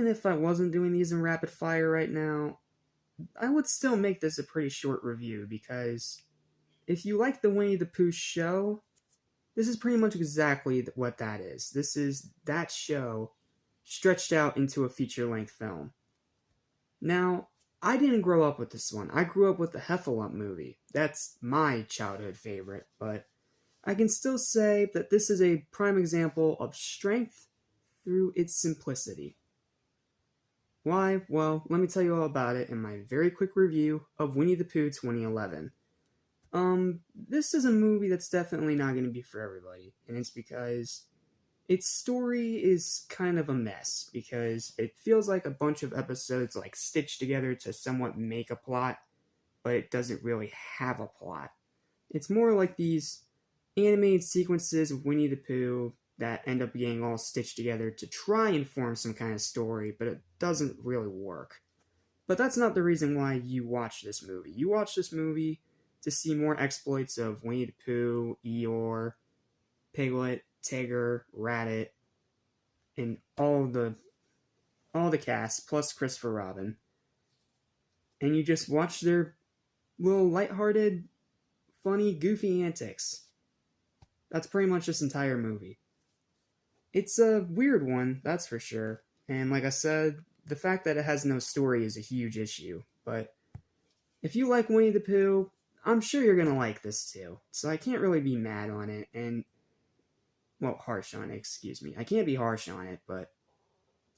even if I wasn't doing these in rapid fire right now, I would still make this a pretty short review because if you like the Winnie the Pooh show, this is pretty much exactly what that is. This is that show stretched out into a feature-length film. Now, I didn't grow up with this one. I grew up with the Heffalump movie. That's my childhood favorite, but I can still say that this is a prime example of strength through its simplicity. Why? Well, let me tell you all about it in my very quick review of Winnie the Pooh 2011. This is a movie that's definitely not going to be for everybody, and it's because its story is kind of a mess, because it feels like a bunch of episodes like stitched together to somewhat make a plot, but it doesn't really have a plot. It's more like these animated sequences of Winnie the Pooh that end up getting all stitched together to try and form some kind of story, but it doesn't really work. But that's not the reason why you watch this movie. You watch this movie to see more exploits of Winnie the Pooh, Eeyore, Piglet, Tigger, Rattit, and all the cast, plus Christopher Robin. And you just watch their little lighthearted, funny, goofy antics. That's pretty much this entire movie. It's a weird one, that's for sure. And like I said, the fact that it has no story is a huge issue. But if you like Winnie the Pooh, I'm sure you're gonna like this too. So I can't really be mad on it, and well, harsh on it, excuse me. I can't be harsh on it, but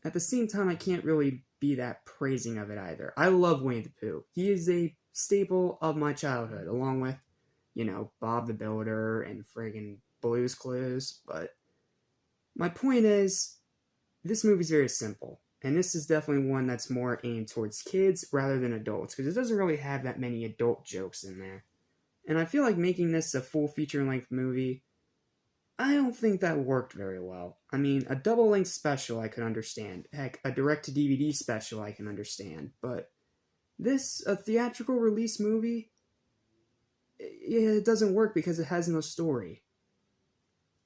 at the same time, I can't really be that praising of it either. I love Winnie the Pooh. He is a staple of my childhood, along with, Bob the Builder and friggin' Blue's Clues. But my point is, this movie's very simple. And this is definitely one that's more aimed towards kids rather than adults, because it doesn't really have that many adult jokes in there. And I feel like making this a full feature-length movie, I don't think that worked very well. I mean, a double-length special I could understand. Heck, a direct-to-DVD special I can understand. But this, a theatrical release movie, it doesn't work because it has no story.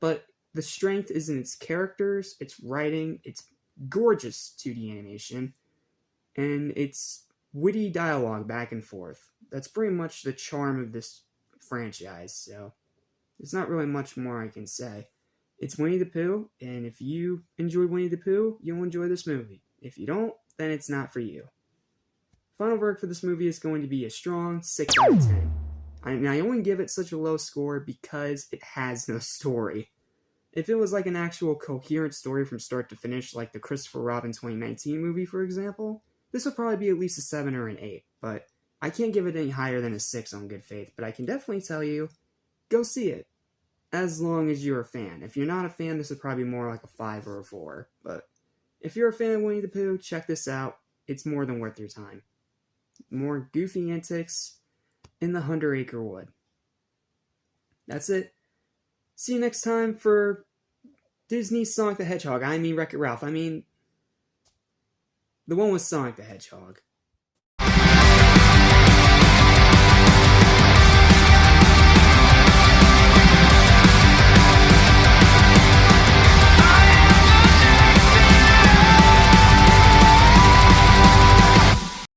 But the strength is in its characters, its writing, its gorgeous 2D animation, and its witty dialogue back and forth. That's pretty much the charm of this franchise, so there's not really much more I can say. It's Winnie the Pooh, and if you enjoy Winnie the Pooh, you'll enjoy this movie. If you don't, then it's not for you. Final verdict for this movie is going to be a strong 6 out of 10. I only give it such a low score because it has no story. If it was like an actual coherent story from start to finish, like the Christopher Robin 2019 movie, for example, this would probably be at least a 7 or an 8, but I can't give it any higher than a 6 on good faith, but I can definitely tell you, go see it, as long as you're a fan. If you're not a fan, this would probably be more like a 5 or a 4, but if you're a fan of Winnie the Pooh, check this out. It's more than worth your time. More goofy antics in the 100-Acre Wood. That's it. See you next time for Disney's Sonic the Hedgehog. I mean Wreck-It Ralph. I mean the one with Sonic the Hedgehog.